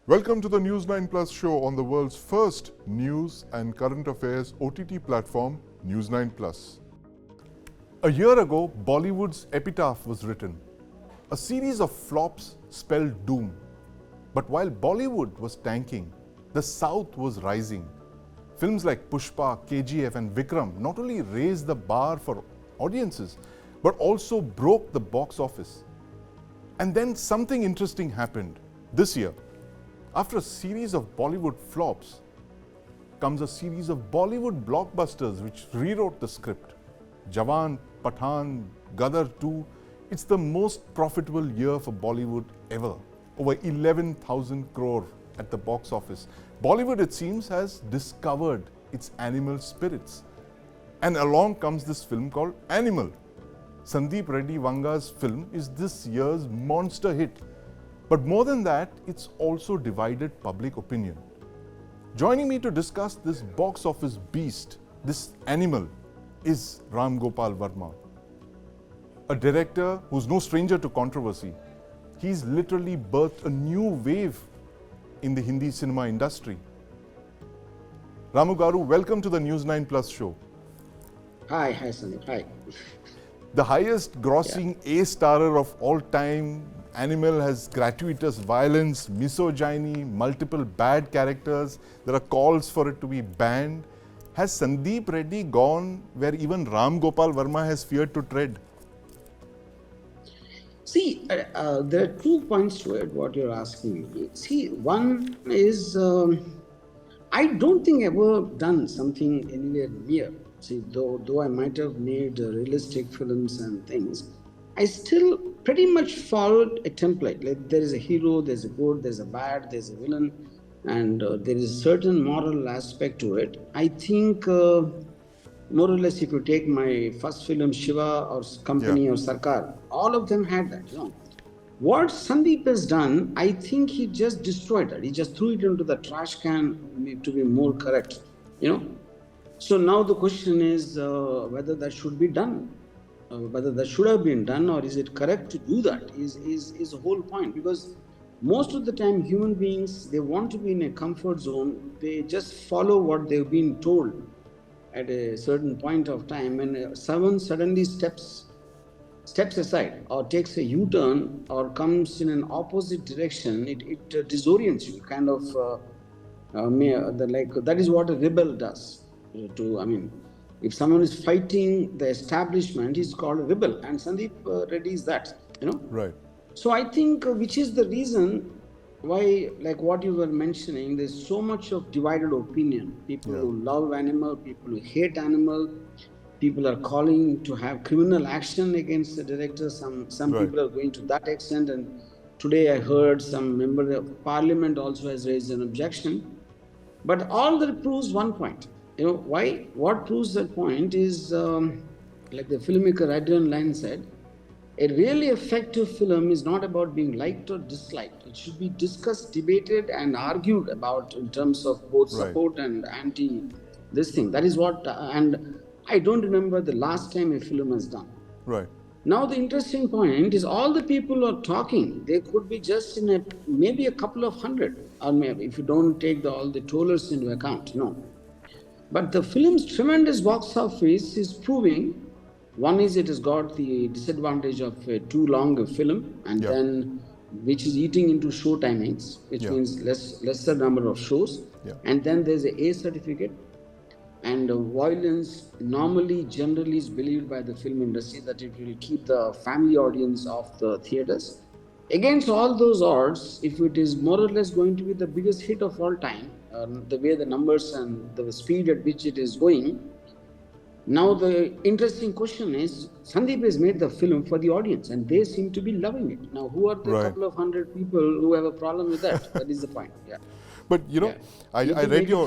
Welcome to the News9 Plus Show on the world's first news and current affairs OTT platform, News9 Plus. A year ago, Bollywood's epitaph was written. A series of flops spelled doom. But while Bollywood was tanking, the South was rising. Films like Pushpa, KGF and Vikram not only raised the bar for audiences, but also broke the box office. And then something interesting happened this year. After a series of Bollywood flops comes a series of Bollywood blockbusters which rewrote the script. Jawan, Pathan, Gadar 2, it's the most profitable year for Bollywood ever. Over 11,000 crore at the box office. Bollywood, it seems, has discovered its animal spirits. And along comes this film called Animal. Sandeep Reddy Vanga's film is this year's monster hit. But more than that, it's also divided public opinion. Joining me to discuss this box office beast, this animal, is Ram Gopal Varma, a director who's no stranger to controversy. He's literally birthed a new wave in the Hindi cinema industry. Ramu Garu, welcome to the News9 Plus Show. Hi Sandeep, hi. The highest grossing A-starer of all time, Animal has gratuitous violence, misogyny, multiple bad characters. There are calls for it to be banned. Has Sandeep Reddy gone where even Ram Gopal Varma has feared to tread? See, there are 2 points to it, what you're asking me. See, one is, I don't think I've ever done something anywhere near. See, though I might have made realistic films and things, I still pretty much followed a template. Like there is a hero, there's a good, there's a bad, there's a villain, and there is a certain moral aspect to it. I think more or less if you take my first film, Shiva or Company or Sarkar, all of them had that, What Sandeep has done, I think he just destroyed that. He just threw it into the trash can, to be more correct, So now the question is whether that should be done. Whether that should have been done or is it correct to do that is the whole point. Because most of the time human beings, they want to be in a comfort zone. They just follow what they've been told at a certain point of time. When someone suddenly steps aside or takes a U-turn or comes in an opposite direction, it disorients you. Kind of that is what a rebel does. If someone is fighting the establishment, he's called a rebel, and Sandeep Reddy is that, Right. So I think which is the reason why, like what you were mentioning, there's so much of divided opinion. People who love animal, people who hate animal, people are calling to have criminal action against the director. Some people are going to that extent, and today I heard some member of parliament also has raised an objection. But all that proves one point. Why? What proves that point is, like the filmmaker Editor Line said, a really effective film is not about being liked or disliked. It should be discussed, debated, and argued about in terms of both support and anti this thing. That is what, and I don't remember the last time a film has done. Right. Now the interesting point is all the people are talking. They could be just in maybe a couple of hundred, or maybe if you don't take all the tollers into account, But the film's tremendous box office is proving, one is it has got the disadvantage of too long a film, and then which is eating into show timings, which means lesser number of shows, and then there's a A certificate, and violence generally is believed by the film industry that it will keep the family audience off the theaters. Against all those odds, if it is more or less going to be the biggest hit of all time, the way the numbers and the speed at which it is going, now the interesting question is, Sandeep has made the film for the audience and they seem to be loving it. Now, who are the couple of hundred people who have a problem with that? That is the point. But I read your,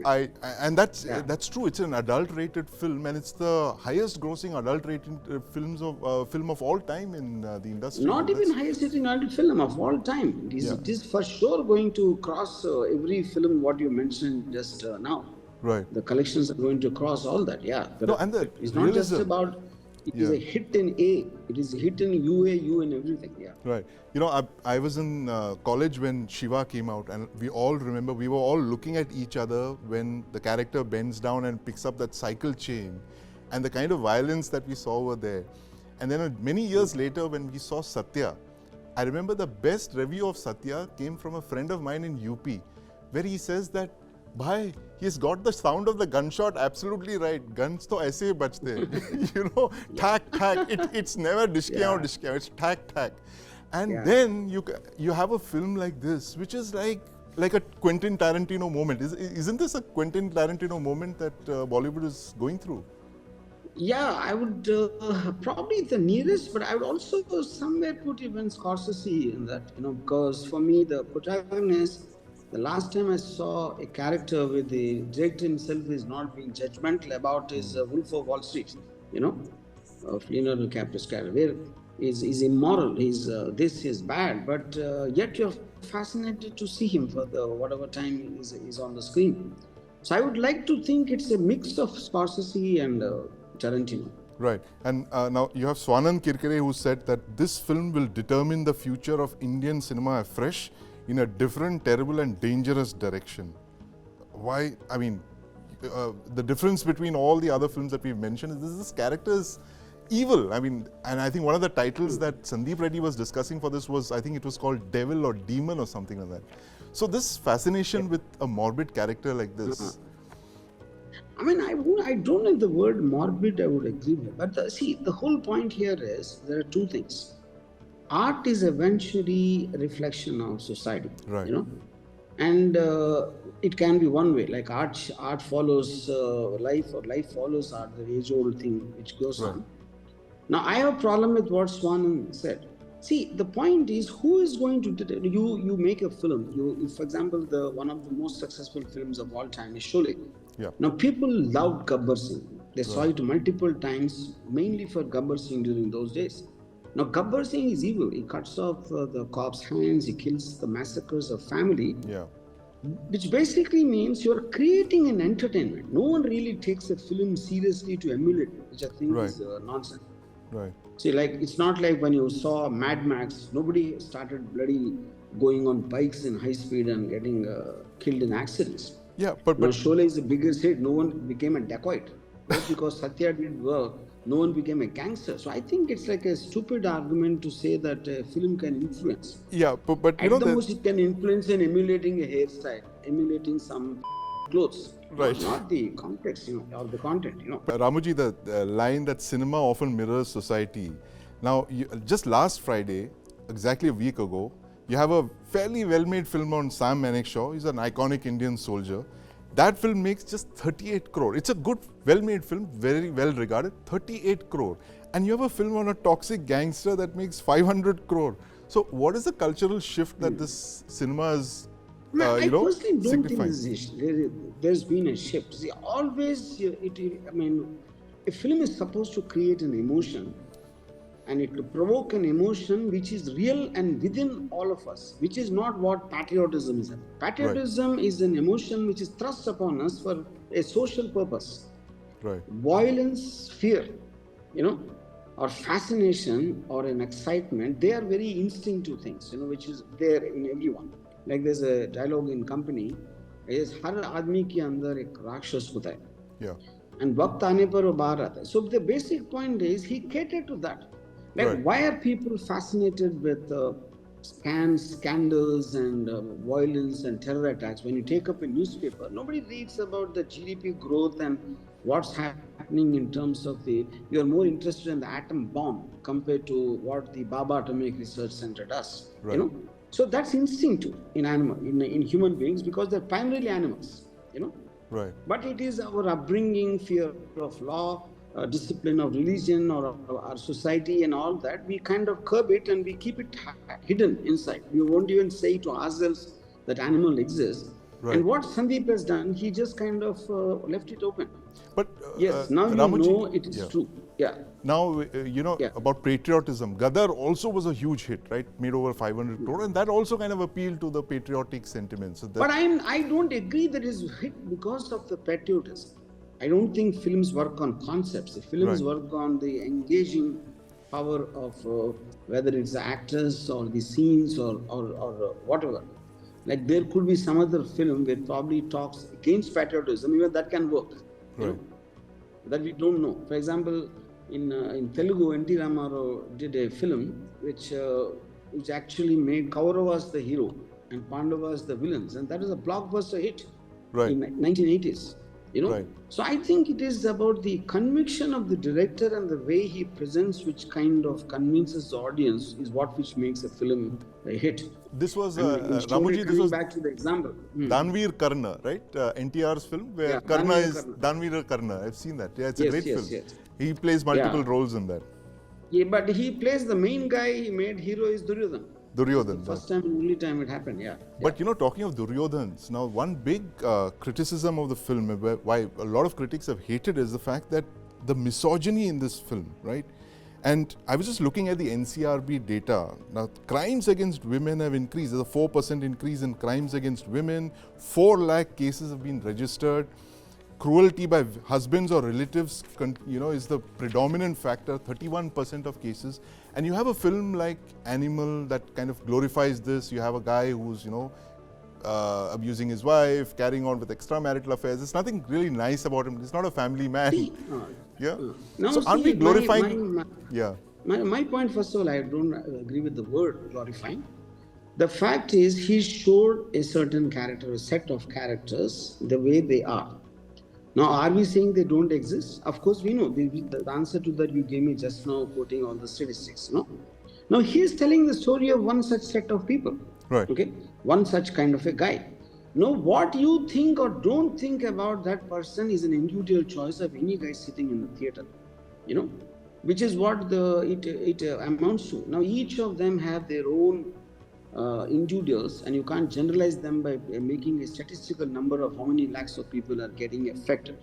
and that's true. It's an adult-rated film, and it's the highest-grossing adult-rated film of all time in the industry. Not even highest-rated adult film of all time. It is for sure going to cross every film what you mentioned just now. Right. The collections are going to cross all that. No, and it's not just about It is a hit in A. It is a hit in UAU and everything. Yeah. Right. You know, I was in college when Shiva came out, and we all remember, we were all looking at each other when the character bends down and picks up that cycle chain, and the kind of violence that we saw over there. And then many years later, when we saw Satya, I remember the best review of Satya came from a friend of mine in UP, where he says that, bhai, he's got the sound of the gunshot absolutely right. Guns to aise hi bachte. You know, thack, thack. It's never dishkya, it's thack, thack. And then you have a film like this, which is like a Quentin Tarantino moment. Isn't this a Quentin Tarantino moment that Bollywood is going through? Yeah, I would probably the nearest, but I would also somewhere put even Scorsese in that, because for me, the protagonist, the last time I saw a character with the director himself is not being judgmental about his Wolf of Wall Street, of Leonardo DiCaprio's character, where is immoral, this is bad, but yet you're fascinated to see him for the whatever time is on the screen. So I would like to think it's a mix of Scorsese and Tarantino. Right. And now you have Swanand Kirkare, who said that this film will determine the future of Indian cinema afresh in a different, terrible and dangerous direction. Why? I mean, the difference between all the other films that we've mentioned is this character is evil. I mean, and I think one of the titles that Sandeep Reddy was discussing for this was, I think it was called Devil or Demon or something like that. So this fascination with a morbid character like this. I mean, I don't like the word morbid, I would agree with. But the whole point here is there are two things. Art is eventually a reflection of society, right. And it can be one way, like art follows life, or life follows art, the age-old thing which goes on. Now, I have a problem with what Swanand said. See, the point is, who is going to you make a film? For example, one of the most successful films of all time is Sholay. Yeah. Now, people loved Gabbar Singh. They saw it multiple times, mainly for Gabbar Singh during those days. Now, Gabbar Singh is evil. He cuts off the cop's hands. He kills the massacres of family. Yeah. Which basically means you're creating an entertainment. No one really takes a film seriously to emulate it, which I think is nonsense. Right. See, like, it's not like when you saw Mad Max, nobody started bloody going on bikes in high speed and getting killed in accidents. Yeah, but Sholay is the biggest hit. No one became a dacoit. Just because Satya did work, no one became a gangster. So I think it's like a stupid argument to say that a film can influence. Yeah, but at the most it can influence in emulating a hairstyle, emulating some clothes. Right. Not the context, or the content, Ramuji, the line that cinema often mirrors society. Now, just last Friday, exactly a week ago, you have a fairly well-made film on Sam Manekshaw. He's an iconic Indian soldier. That film makes just 38 crore. It's a good, well-made film, very well regarded, 38 crore. And you have a film on a toxic gangster that makes 500 crore. So what is the cultural shift that this cinema is, I personally don't signifying? think there's been a shift. See, always, a film is supposed to create an emotion, and it to provoke an emotion which is real and within all of us, which is not what patriotism is. Patriotism is an emotion which is thrust upon us for a social purpose. Right. Violence, fear, or fascination or an excitement, they are very instinctive things, which is there in everyone. Like there's a dialogue in Company, is har aadmi ke andar ek rakshas hota hai. Yeah. And waqt aane par wo bahar aata hai. So the basic point is he catered to that. Like, why are people fascinated with scandals and violence and terror attacks? When you take up a newspaper, nobody reads about the GDP growth and what's happening in terms of you're more interested in the atom bomb compared to what the Baba Atomic Research Center does. Right. So that's instinctive in human beings because they're primarily animals. Right. But it is our upbringing, fear of law, discipline of religion or our society and all that, we kind of curb it and we keep it hidden inside. We won't even say to ourselves that animal exists. Right. And what Sandeep has done, he just kind of left it open. But yes, now Ramuji, you know it is true. Yeah. Now, about patriotism. Gadar also was a huge hit, right? Made over 500 crore, and that also kind of appealed to the patriotic sentiments. So but I don't agree that it is hit because of the patriotism. I don't think films work on concepts. The films Right. work on the engaging power of whether it's the actors or the scenes or whatever. Like there could be some other film where probably talks against patriotism, even that can work, you Right. know, that we don't know. For example, in Telugu, N.T. Ramarao did a film which actually made Kauravas the hero and Pandavas the villains, and that is a blockbuster hit Right. in 1980s. Right. So I think it is about the conviction of the director and the way he presents, which kind of convinces the audience, is what which makes a film a hit. This was And in short, Ramuji. This coming was back to the example. Danveer Karna, right? NTR's film where Yeah, Karna Danveer is Karna. Danveer Karna. I've seen that. Yeah, it's a Yes, great yes, film. yes. He plays multiple Yeah. roles in that. Yeah, but he plays the main guy. He made hero is Duryodhan. Duryodhan. First time and only time it happened. Yeah. But talking of Duryodhans, now one big criticism of the film, why a lot of critics have hated, is the fact that the misogyny in this film, right? And I was just looking at the NCRB data. Now, crimes against women have increased. There's a 4% increase in crimes against women. 4 lakh cases have been registered. Cruelty by husbands or relatives, is the predominant factor, 31% of cases. And you have a film like Animal that kind of glorifies this. You have a guy who's, abusing his wife, carrying on with extramarital affairs. There's nothing really nice about him. He's not a family man. Yeah. Now, So aren't we glorifying? Yeah. My point, first of all, I don't agree with the word glorifying. The fact is, he showed a certain character, a set of characters, the way they are. Now, are we saying they don't exist? Of course, we know. The answer to that you gave me just now, quoting all the statistics. No. Now, he is telling the story of one such set of people. Right. Okay. One such kind of a guy. Now, what you think or don't think about that person is an individual choice of any guy sitting in the theater. Which is what it amounts to. Now, each of them have their own individuals, and you can't generalize them by making a statistical number of how many lakhs of people are getting affected.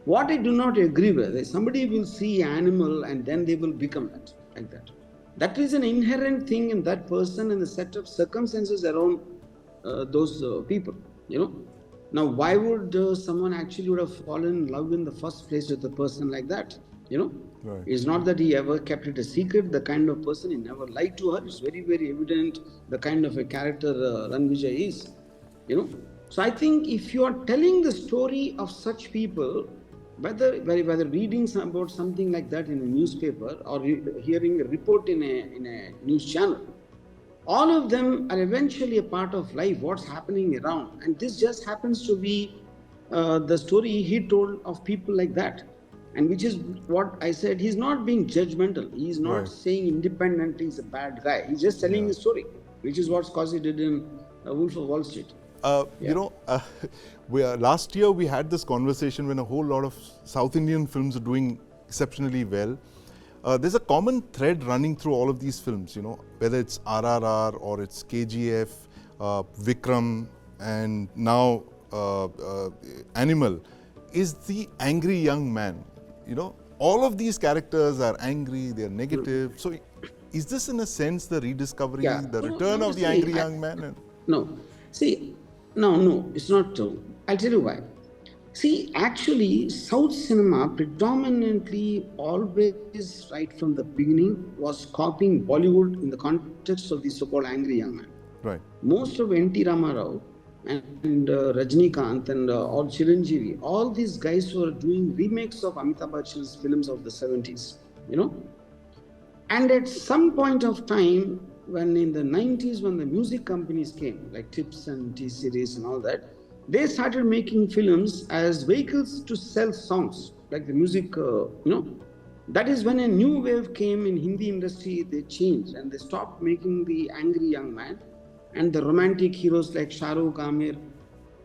What I do not agree with is somebody will see Animal and then they will become that, like that. That is an inherent thing in that person and the set of circumstances around those people. Now, why would someone actually would have fallen in love in the first place with a person like that? Right. It's not that he ever kept it a secret. The kind of person, he never lied to her. It's very, very evident the kind of a character Ranvijay is. So I think if you are telling the story of such people, whether reading about something like that in a newspaper or hearing a report in a news channel, all of them are eventually a part of life, what's happening around. And this just happens to be the story he told of people like that. And which is what I said, he's not being judgmental. He's not saying independently he's a bad guy. He's just telling his story, which is what Scorsese did in Wolf of Wall Street. Last year we had this conversation when a whole lot of South Indian films are doing exceptionally well. There's a common thread running through all of these films, whether it's RRR or it's KGF, Vikram, and now Animal, is the angry young man. All of these characters are angry, they're negative. So is this in a sense the rediscovery, the return of the angry young man? No, it's not true. I'll tell you why. See, actually, South cinema predominantly always, right from the beginning, was copying Bollywood in the context of the so-called angry young man. Right. Most of N.T. Ramarao and Rajnikant and all Chiranjeevi, all these guys were doing remakes of Amitabh Bachchan's films of the 70s, And at some point of time, when in the 90s, when the music companies came, like Tips and T-Series and all that, they started making films as vehicles to sell songs, like the music, That is when a new wave came in Hindi industry, they changed and they stopped making the angry young man. And the romantic heroes like Shah Rukh, Amir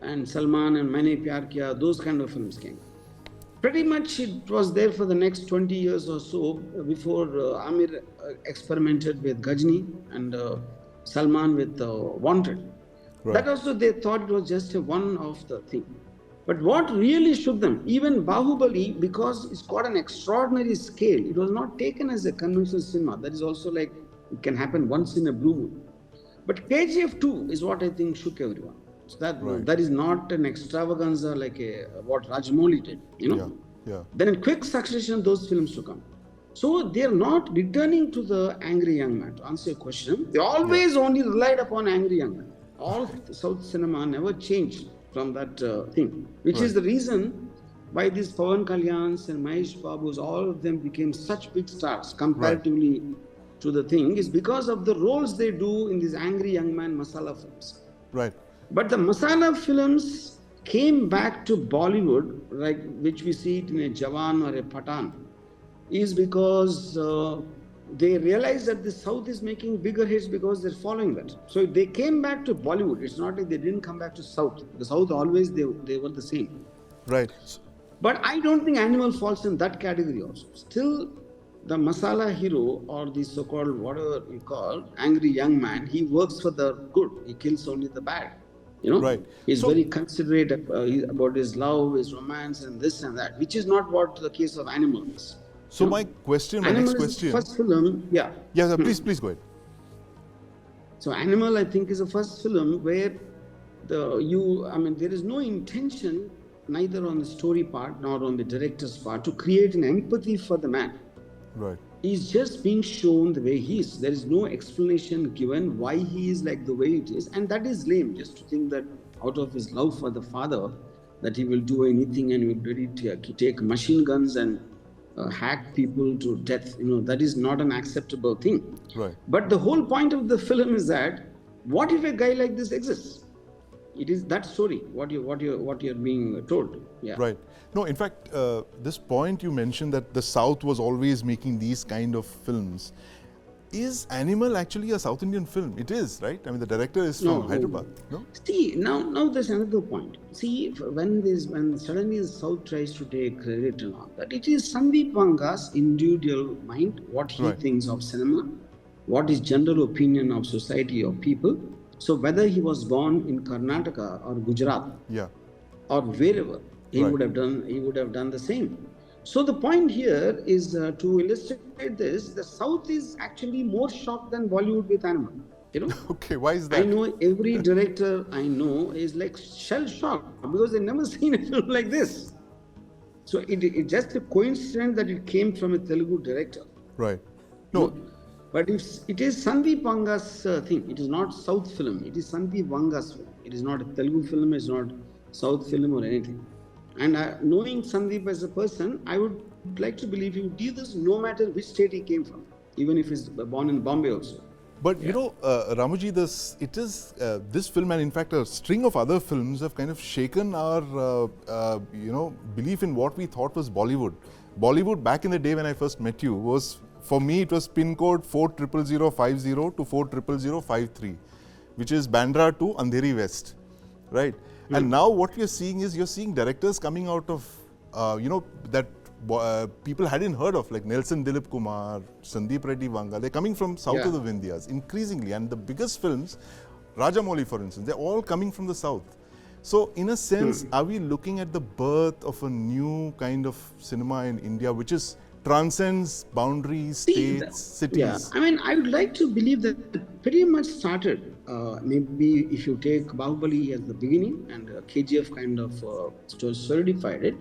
and Salman and Maine Pyar Kiya, those kind of films came. Pretty much it was there for the next 20 years or so before Amir experimented with Ghajni and Salman with Wanted. Right. That also they thought it was just one of the thing. But what really shook them, even Bahubali, because it's got an extraordinary scale, it was not taken as a conventional cinema. That is also like, it can happen once in a blue moon. But KGF 2 is what I think shook everyone. So that Right. that is not an extravaganza like what Rajamouli did, Yeah. Then in quick succession, those films to come. So they are not returning to the angry young man. To answer your question, they always only relied upon angry young man. All South cinema never changed from that thing, which is the reason why these Pawan Kalyans and Mahesh Babus, all of them became such big stars comparatively to the thing, is because of the roles they do in these angry young man masala films. Right. But the masala films came back to Bollywood, like which we see it in a Jawan or a Pathan, is because they realized that the South is making bigger hits because they're following that. So they came back to Bollywood. It's not like they didn't come back to South. The South always they were the same. Right. But I don't think Animal falls in that category also. Still, the masala hero or the so-called whatever you call angry young man, he works for the good. He kills only the bad. Right. He's very considerate about his love, his romance, and this and that, which is not what the case of Animal is. So my next question. First film, Yeah, please go ahead. So Animal, I think, is the first film where there is no intention, neither on the story part nor on the director's part, to create an empathy for the man. Right. He's just being shown the way he is. There is no explanation given why he is like the way it is. And that is lame, just to think that out of his love for the father, that he will do anything and he will ready to take machine guns and hack people to death. That is not an acceptable thing. Right. But the whole point of the film is that, what if a guy like this exists? It is that story, what you're being told. Yeah. Right. No, in fact, this point you mentioned that the South was always making these kind of films. Is Animal actually a South Indian film? It is, right? I mean, the director is from Hyderabad. No. See, now there's another point. See, when suddenly the South tries to take credit and all that, it is Sandeep Vanga's individual mind, what he thinks of cinema, what is general opinion of society or people. So whether he was born in Karnataka or Gujarat, or wherever, he would have done the same. So the point here is to illustrate this: the South is actually more shocked than Bollywood with Animal. Okay, why is that? I know every director I know is like shell shocked because they've never seen a film like this. So it's just a coincidence that it came from a Telugu director. Right. No. But it is Sandeep Vanga's thing. It is not South film. It is Sandeep Vanga's film. It is not a Telugu film. It's not South film or anything. And knowing Sandeep as a person, I would like to believe he would do this no matter which state he came from, even if he's born in Bombay also. But Ramuji, this film and in fact a string of other films have kind of shaken our belief in what we thought was Bollywood. Bollywood back in the day when I first met you was, for me, it was pin code 40050 to 40053, which is Bandra to Andheri West, right? And now what you're seeing is directors coming out of, that people hadn't heard of, like Nelson Dilip Kumar, Sandeep Reddy Vanga. They're coming from south of the Vindhyas increasingly. And the biggest films, Rajamouli for instance, they're all coming from the south. So in a sense, are we looking at the birth of a new kind of cinema in India, which transcends boundaries, states, cities? Yeah, I mean, I would like to believe that it pretty much started. Maybe if you take Bahubali as the beginning and KGF kind of solidified it.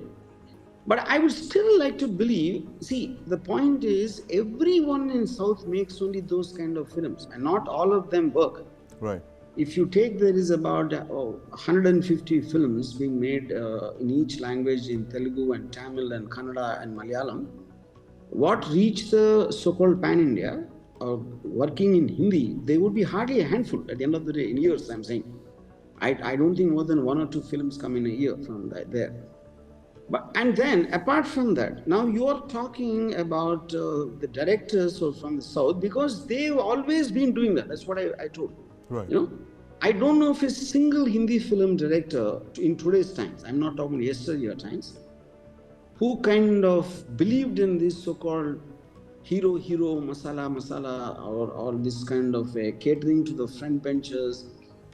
But I would still like to believe, see, the point is everyone in South makes only those kind of films and not all of them work. Right. If you take, there is about 150 films being made in each language, in Telugu and Tamil and Kannada and Malayalam. What reached the so-called pan-India or working in Hindi, they would be hardly a handful at the end of the day, in years, I'm saying. I don't think more than 1 or 2 films come in a year from there. And then, apart from that, now you are talking about the directors who are from the South because they've always been doing that. That's what I told. Right. I don't know if a single Hindi film director in today's times, I'm not talking yesteryear times, who kind of believed in this so-called hero, masala, or this kind of catering to the front benchers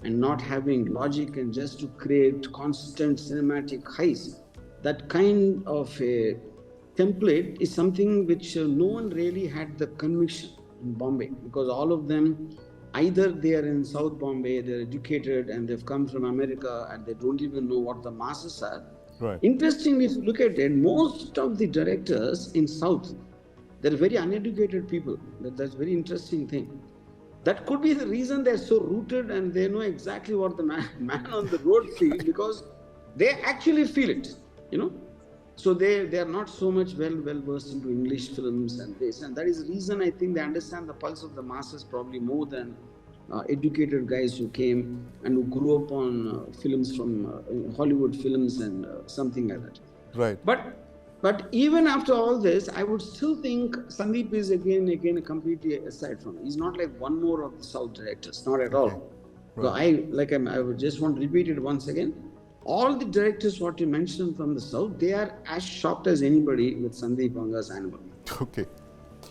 and not having logic and just to create constant cinematic highs. That kind of a template is something which no one really had the conviction in Bombay, because all of them either they are in South Bombay, they're educated and they've come from America and they don't even know what the masses are. Right. Interestingly, if you look at it, most of the directors in South, they're very uneducated people. That's a very interesting thing. That could be the reason they're so rooted and they know exactly what the man on the road feels, because they actually feel it, you know. So they are not so much well versed into English films and this, and that is the reason I think they understand the pulse of the masses probably more than educated guys who came and who grew up on films from Hollywood films and something like that. Right. But even after all this, I would still think Sandeep is again completely aside from. He's not like one more of the South directors, not at all. Right. So I would just want to repeat it once again. All the directors what you mentioned from the South, they are as shocked as anybody with Sandeep Vanga's Animal. Okay.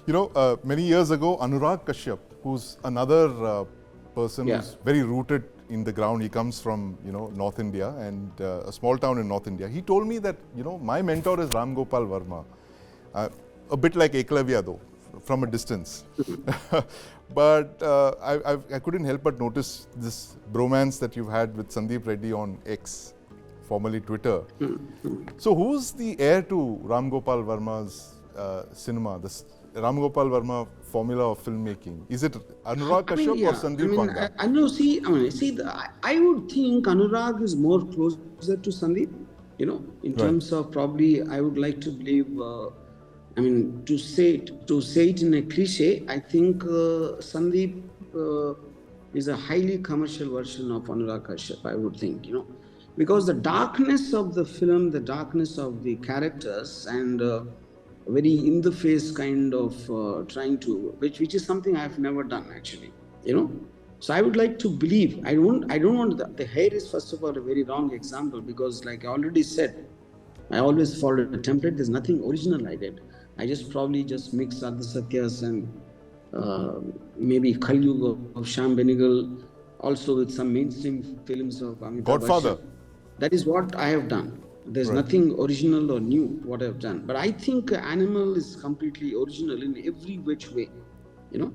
You know, many years ago, Anurag Kashyap, who's another person who's very rooted in the ground. He comes from, you know, North India and a small town in North India. He told me that, you know, my mentor is Ram Gopal Varma. A bit like Eklavya though, from a distance. But I couldn't help but notice this bromance that you've had with Sandeep Reddy on X, formerly Twitter. So who's the heir to Ram Gopal Varma's cinema, this Ram Gopal Varma formula of filmmaking? Is it Anurag Kashyap or Sandeep Vanga? I know. I would think Anurag is more closer to Sandeep. You know, in terms of probably, I would like to believe. To say it in a cliche, I think Sandeep is a highly commercial version of Anurag Kashyap. I would think, you know, because the darkness of the film, the darkness of the characters, and very in the face kind of trying to, which is something I have never done actually, you know. So I would like to believe. I don't want the heir is first of all a very wrong example, because like I already said, I always followed a template. There's nothing original I did. I probably mix Ardha Satyas and maybe Kali Yuga of Shyam Benegal, also with some mainstream films of Amitabh Godfather. Bachchan. That is what I have done. There's nothing original or new what I have done. But I think Animal is completely original in every which way. You know,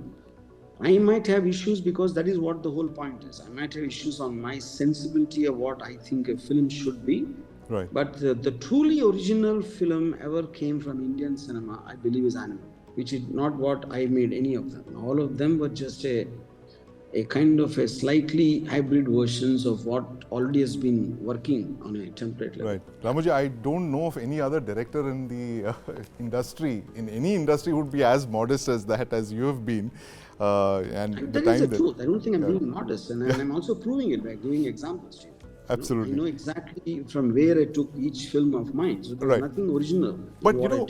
I might have issues because that is what the whole point is. I might have issues on my sensibility of what I think a film should be. Right. But the truly original film ever came from Indian cinema, I believe, is Animal, which is not what I made any of them. All of them were just a kind of a slightly hybrid versions of what already has been working on a template level. Right. Ramoji, I don't know of any other director in the industry, in any industry, would be as modest as that, as you have been. And that is the truth. I don't think I'm being modest, and I'm also proving it by giving examples to you. Absolutely. I know exactly from where I took each film of mine. So there's nothing original. But you know,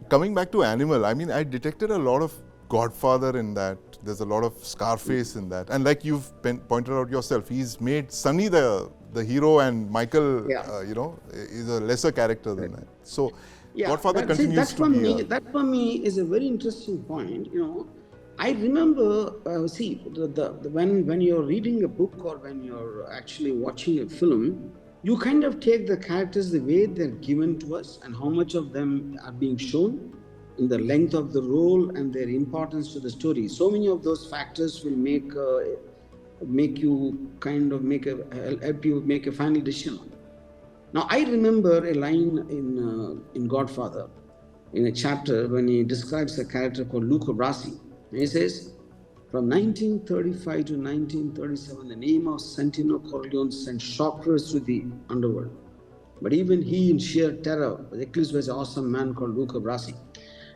coming back to Animal, I mean, I detected a lot of Godfather in that. There's a lot of Scarface in that. And like you've pointed out yourself, he's made Sonny the hero, and Michael, you know, is a lesser character than that. So Godfather continues to be... That for me is a very interesting point, you know. I remember, when you're reading a book or when you're actually watching a film, you kind of take the characters the way they're given to us and how much of them are being shown in the length of the role and their importance to the story. So many of those factors will make you kind of help you make a final decision. Now, I remember a line in Godfather, in a chapter when he describes a character called Luca Brasi. He says, from 1935 to 1937, the name of Santino Corleone sent shockwaves through the underworld. But even he, in sheer terror, reckless was an awesome man called Luca Brasi.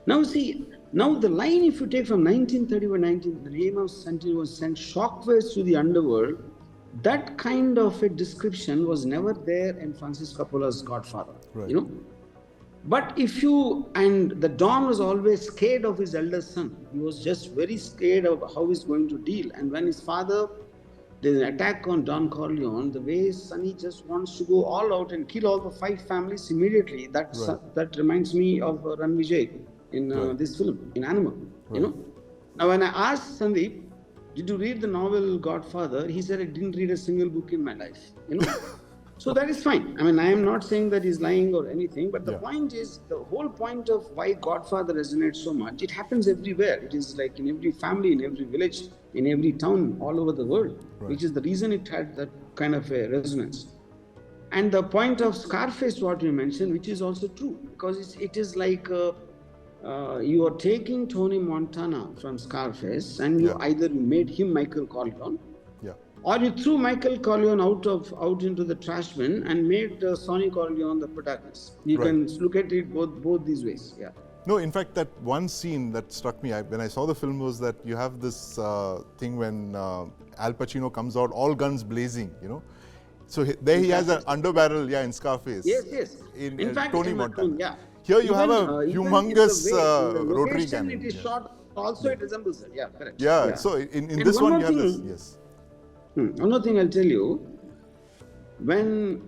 Now the line, if you take from 1931, the name of Santino sent shockwaves through the underworld, that kind of a description was never there in Francis Coppola's Godfather. Right. You know? But the Don was always scared of his elder son. He was just very scared of how he's going to deal. And when his father, there's an attack on Don Corleone, the way Sonny just wants to go all out and kill all the 5 families immediately. That reminds me of Ran Vijay in this film, in Animal. You know. Now when I asked Sandeep, did you read the novel Godfather? He said, I didn't read a single book in my life. You know. So that is fine. I mean, I am not saying that he's lying or anything, but the Yeah. point is, the whole point of why Godfather resonates so much, it happens everywhere. It is like in every family, in every village, in every town, all over the world, Right. which is the reason it had that kind of a resonance. And the point of Scarface, what you mentioned, which is also true, because it is like you are taking Tony Montana from Scarface, and you Yeah. either you made him Michael Corleone, Yeah. or you threw Michael Corleone out into the trash bin and made Sonny Corleone the protagonist. You Right. can look at it both these ways. Yeah. No, in fact, that one scene that struck me when I saw the film was that you have this thing when Al Pacino comes out, all guns blazing, you know. So there he has an underbarrel, in Scarface. Yes. In fact, Tony in Montana. Cartoon, yeah. Here you have a even humongous in the rotary location cannon. it is shot. Also, it resembles it. Yeah, correct. Yeah. So in And this one one more you have this. thing- Yes. One more thing I'll tell you. When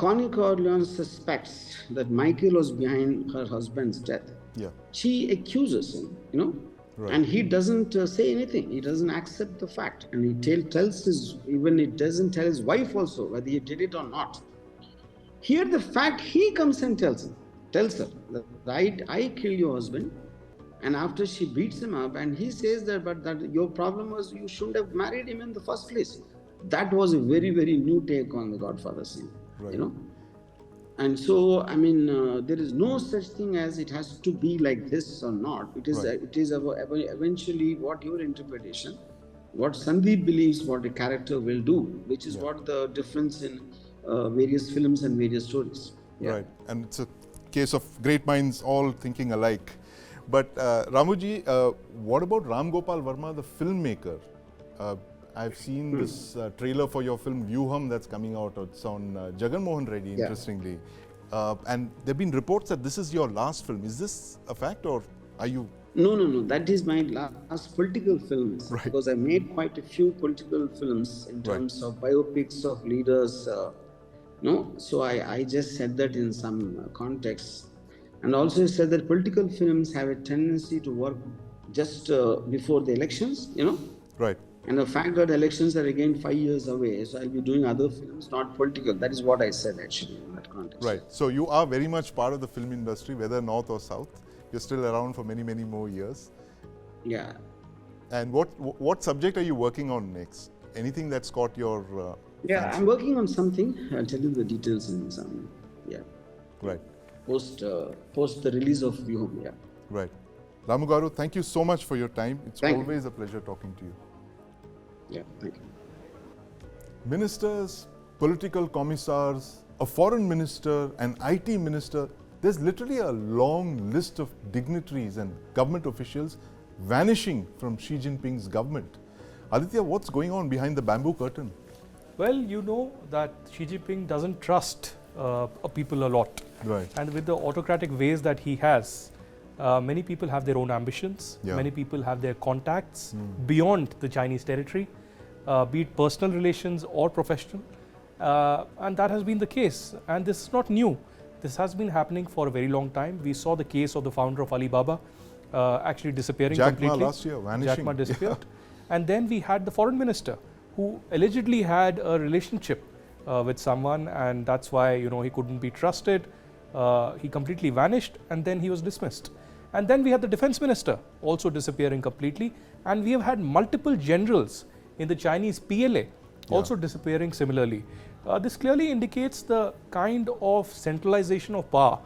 Connie Corleone suspects that Michael was behind her husband's death, Yeah. she accuses him, Right. and he doesn't say anything. He doesn't accept the fact, and he tells he doesn't tell his wife also whether he did it or not. Here, the fact he comes and tells her that I killed your husband, and after she beats him up, and he says that your problem was you shouldn't have married him in the first place. That was a very, very new take on the Godfather scene, Right. And so, I mean, there is no such thing as it has to be like this or not. It is Right. eventually what your interpretation, what Sandeep believes what a character will do, which is what the difference in various films and various stories. Yeah. Right. And it's a case of great minds all thinking alike. But Ramuji, what about Ram Gopal Varma, the filmmaker? I've seen this trailer for your film Vyuham that's coming out. It's on Jagan Mohan Reddy, Yeah. interestingly. And there have been reports that this is your last film. Is this a fact, or are you? No. That is my last political film. Right. Because I made quite a few political films in terms of biopics of leaders. So I just said that in some context. And also said that political films have a tendency to work just before the elections, Right. And the fact that elections are again 5 years away, so I'll be doing other films, not political. That is what I said actually in that context. Right. So you are very much part of the film industry, whether north or south. You're still around for many, many more years. Yeah. And what subject are you working on next? Anything that's caught your fancy? I'm working on something. I'll tell you the details in some. Yeah. Right. Post the release of Vyuham. Yeah. Right. Ramu Garu, thank you so much for your time. It's Thank you. always a pleasure talking to you. Yeah. Thank you. Ministers, political commissars, a foreign minister, an IT minister, there's literally a long list of dignitaries and government officials vanishing from Xi Jinping's government. Aditya, what's going on behind the bamboo curtain? Well, you know that Xi Jinping doesn't trust people a lot. Right. And with the autocratic ways that he has, many people have their own ambitions. Yeah. Many people have their contacts beyond the Chinese territory, be it personal relations or professional. And that has been the case. And this is not new. This has been happening for a very long time. We saw the case of the founder of Alibaba actually disappearing Jack Ma completely. last year, vanishing. Jack Ma disappeared. And then we had the foreign minister who allegedly had a relationship with someone, and that's why he couldn't be trusted. He completely vanished, and then he was dismissed. And then we had the defense minister also disappearing completely, and we have had multiple generals in the Chinese PLA also disappearing similarly. This clearly indicates the kind of centralization of power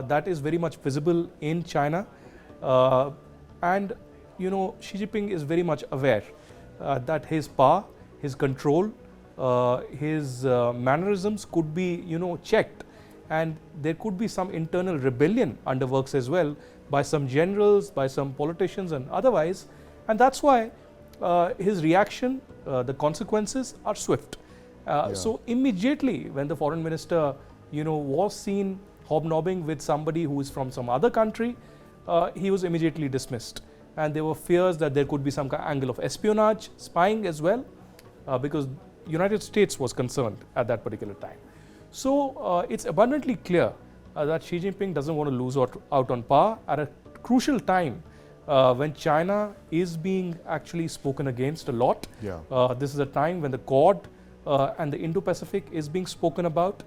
that is very much visible in China. And Xi Jinping is very much aware that his power, his control, his mannerisms could be checked, and there could be some internal rebellion underworks as well by some generals, by some politicians and otherwise, and that's why his reaction, the consequences are swift. So immediately when the foreign minister was seen hobnobbing with somebody who is from some other country, he was immediately dismissed. And there were fears that there could be some angle of espionage, spying as well, because United States was concerned at that particular time. So it's abundantly clear that Xi Jinping doesn't want to lose out on power at a crucial time when China is being actually spoken against a lot. This is a time when the Quad and the Indo-Pacific is being spoken about.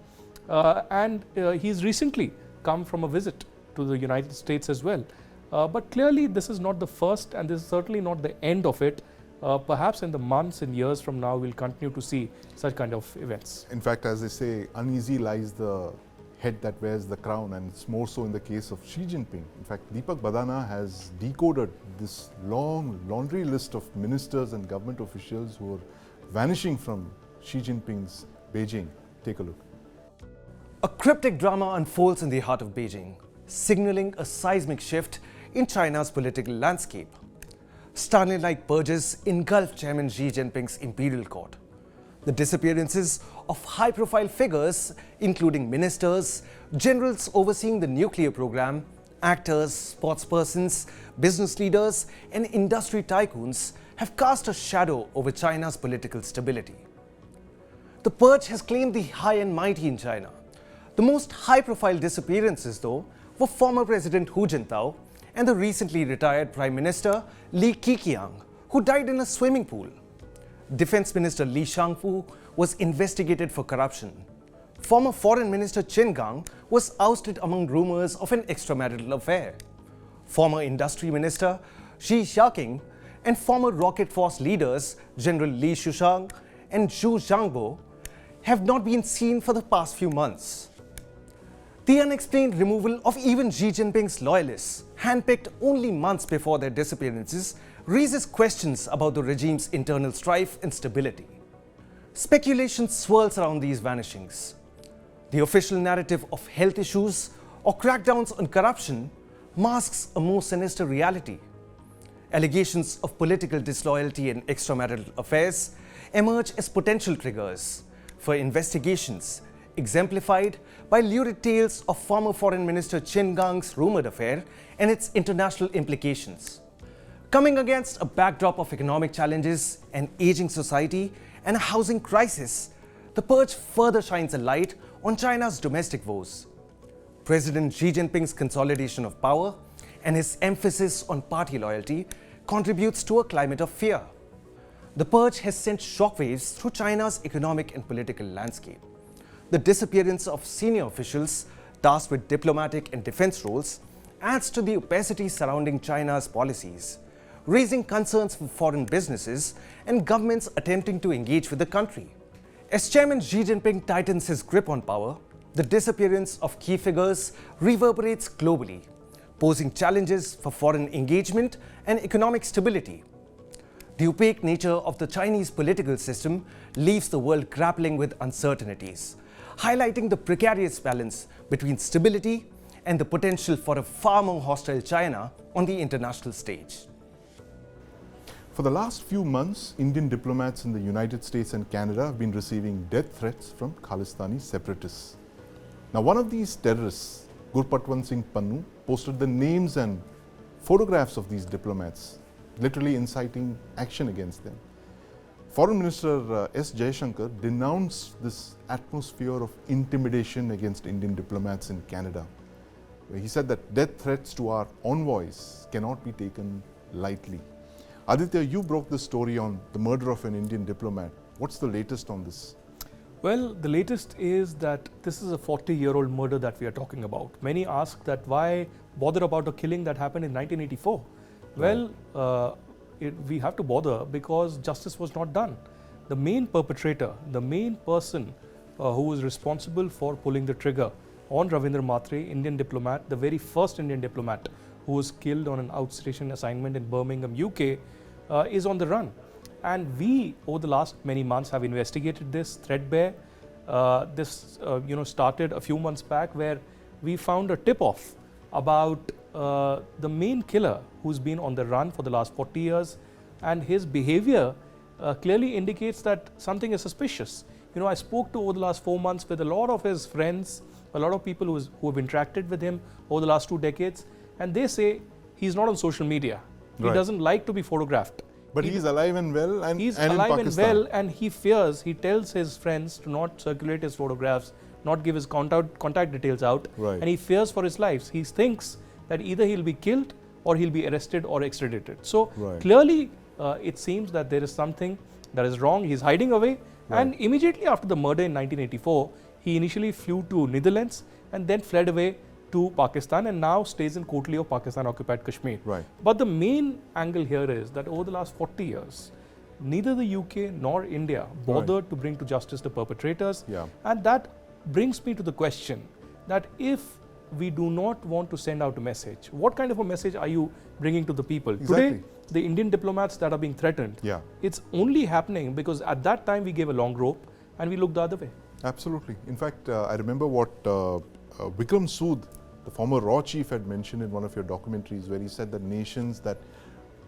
And he's recently come from a visit to the United States as well. But clearly this is not the first, and this is certainly not the end of it. Perhaps in the months and years from now, we'll continue to see such kind of events. In fact, as they say, uneasy lies the head that wears the crown, and it's more so in the case of Xi Jinping. In fact, Deepak Badana has decoded this long laundry list of ministers and government officials who are vanishing from Xi Jinping's Beijing. Take a look. A cryptic drama unfolds in the heart of Beijing, signaling a seismic shift in China's political landscape. Stalin-like purges engulf Chairman Xi Jinping's imperial court. The disappearances of high-profile figures, including ministers, generals overseeing the nuclear program, actors, sportspersons, business leaders, and industry tycoons, have cast a shadow over China's political stability. The purge has claimed the high and mighty in China. The most high-profile disappearances, though, were former President Hu Jintao and the recently retired Prime Minister Li Keqiang, who died in a swimming pool. Defense Minister Li Shangfu was investigated for corruption. Former Foreign Minister Qin Gang was ousted among rumors of an extramarital affair. Former Industry Minister Xi Xiaoqing and former Rocket Force leaders General Li Shushang and Zhu Zhangbo have not been seen for the past few months. The unexplained removal of even Xi Jinping's loyalists, handpicked only months before their disappearances, raises questions about the regime's internal strife and stability. Speculation swirls around these vanishings. The official narrative of health issues or crackdowns on corruption masks a more sinister reality. Allegations of political disloyalty and extramarital affairs emerge as potential triggers for investigations, exemplified by lurid tales of former Foreign Minister Qin Gang's rumored affair and its international implications. Coming against a backdrop of economic challenges, an aging society, and a housing crisis, the purge further shines a light on China's domestic woes. President Xi Jinping's consolidation of power and his emphasis on party loyalty contributes to a climate of fear. The purge has sent shockwaves through China's economic and political landscape. The disappearance of senior officials tasked with diplomatic and defense roles adds to the opacity surrounding China's policies, raising concerns for foreign businesses and governments attempting to engage with the country. As Chairman Xi Jinping tightens his grip on power, the disappearance of key figures reverberates globally, posing challenges for foreign engagement and economic stability. The opaque nature of the Chinese political system leaves the world grappling with uncertainties, highlighting the precarious balance between stability and the potential for a far more hostile China on the international stage. For the last few months, Indian diplomats in the United States and Canada have been receiving death threats from Khalistani separatists. Now, one of these terrorists, Gurpatwan Singh Pannu, posted the names and photographs of these diplomats, literally inciting action against them. Foreign Minister S. Jaishankar denounced this atmosphere of intimidation against Indian diplomats in Canada. He said that death threats to our envoys cannot be taken lightly. Aditya, you broke the story on the murder of an Indian diplomat. What's the latest on this? Well, the latest is that this is a 40-year-old murder that we are talking about. Many ask that why bother about a killing that happened in 1984? Well, we have to bother because justice was not done. The main perpetrator, the main person who was responsible for pulling the trigger on Ravindra Matre, Indian diplomat, the very first Indian diplomat who was killed on an outstation assignment in Birmingham, UK, is on the run. And we, over the last many months, have investigated this threadbare. This started a few months back where we found a tip-off about the main killer who's been on the run for the last 40 years, and his behavior clearly indicates that something is suspicious. I spoke to over the last 4 months with a lot of his friends, a lot of people who have interacted with him over the last 2 decades, and they say he's not on social media. He doesn't like to be photographed. But he's alive and well, and he's and alive in Pakistan. and well, and he tells his friends to not circulate his photographs, not give his contact details out, and he fears for his life. He thinks that either he'll be killed or he'll be arrested or extradited. So clearly, it seems that there is something that is wrong. He's hiding away, And immediately after the murder in 1984, he initially flew to Netherlands and then fled away to Pakistan and now stays in Kotli of Pakistan-occupied Kashmir. Right. But the main angle here is that over the last 40 years, neither the UK nor India bothered to bring to justice the perpetrators. Yeah. And that brings me to the question that if we do not want to send out a message, what kind of a message are you bringing to the people? Exactly. Today, the Indian diplomats that are being threatened, it's only happening because at that time we gave a long rope and we looked the other way. Absolutely. In fact, I remember what Vikram Sood, the former RAW chief, had mentioned in one of your documentaries, where he said that nations that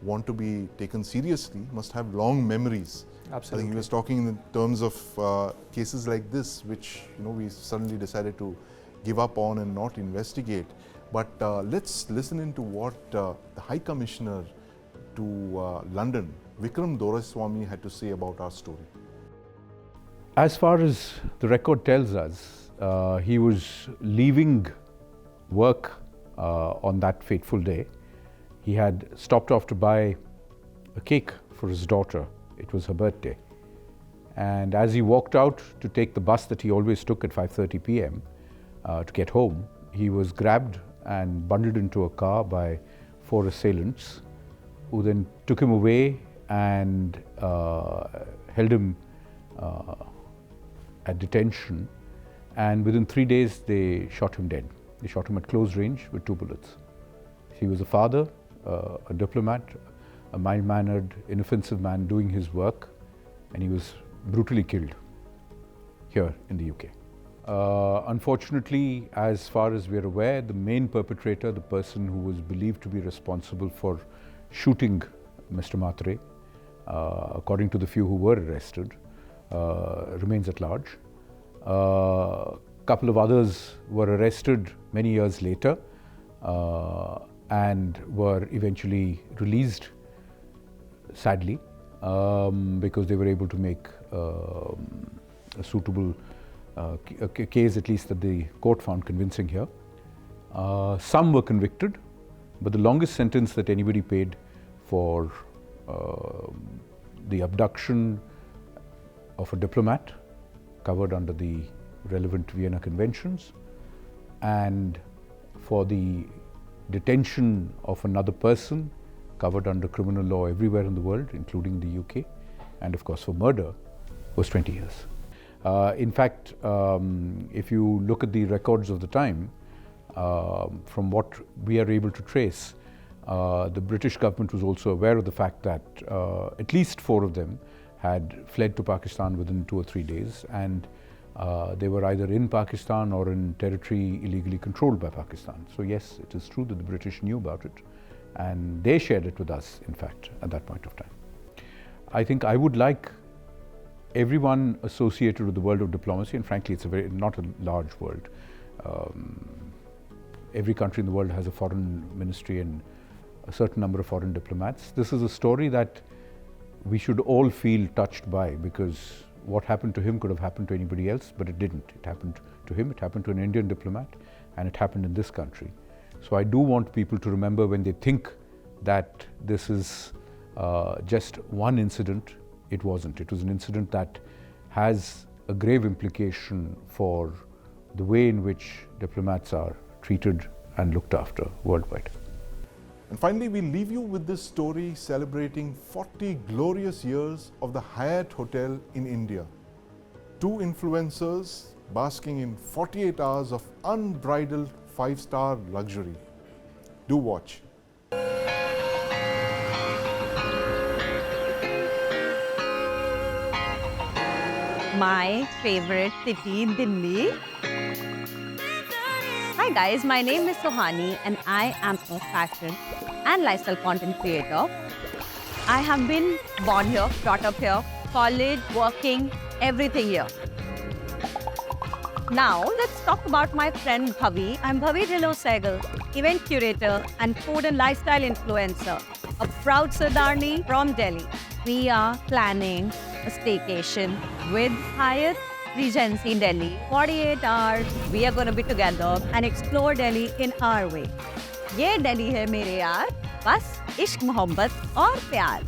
want to be taken seriously must have long memories. Absolutely. I think he was talking in terms of cases like this, which we suddenly decided to give up on and not investigate. But let's listen into what the High Commissioner to London, Vikram Doraiswamy, had to say about our story. As far as the record tells us, he was leaving work on that fateful day. He had stopped off to buy a cake for his daughter. It was her birthday. And as he walked out to take the bus that he always took at 5:30 p.m. To get home, he was grabbed and bundled into a car by 4 assailants, who then took him away and held him at detention. And within 3 days, they shot him dead. They shot him at close range with 2 bullets. He was a father, a diplomat, a mild-mannered, inoffensive man doing his work, and he was brutally killed here in the UK. Unfortunately, as far as we're aware, the main perpetrator, the person who was believed to be responsible for shooting Mr. Matre, according to the few who were arrested, remains at large. A couple of others were arrested many years later and were eventually released, sadly, because they were able to make a suitable case, at least that the court found convincing here. Some were convicted, but the longest sentence that anybody paid for the abduction of a diplomat covered under the relevant Vienna Conventions, and for the detention of another person covered under criminal law everywhere in the world, including the UK, and of course for murder, was 20 years. In fact, if you look at the records of the time, from what we are able to trace, the British government was also aware of the fact that at least 4 of them had fled to Pakistan within 2 or 3 days, and they were either in Pakistan or in territory illegally controlled by Pakistan. So yes, it is true that the British knew about it, and they shared it with us, in fact, at that point of time. I think I would like everyone associated with the world of diplomacy, and frankly it's not a large world. Every country in the world has a foreign ministry and a certain number of foreign diplomats. This is a story that we should all feel touched by, because what happened to him could have happened to anybody else, but it didn't. It happened to him, it happened to an Indian diplomat, and it happened in this country. So I do want people to remember, when they think that this is just one incident, it wasn't. It was an incident that has a grave implication for the way in which diplomats are treated and looked after worldwide. And finally, we leave you with this story celebrating 40 glorious years of the Hyatt Hotel in India. 2 influencers basking in 48 hours of unbridled 5-star luxury. Do watch. My favorite city, Delhi. Hi guys, my name is Sohani and I am a fashion and lifestyle content creator. I have been born here, brought up here, college, working, everything here. Now let's talk about my friend Bhavi. I'm Bhavi Dhillon Sehgal, event curator and food and lifestyle influencer, a proud Sardarni from Delhi. We are planning a staycation with Hyatt Regency in Delhi. 48 hours, we are going to be together and explore Delhi in our way. ये Delhi है मेरे यार, बस इश्क मोहब्बत और प्यार.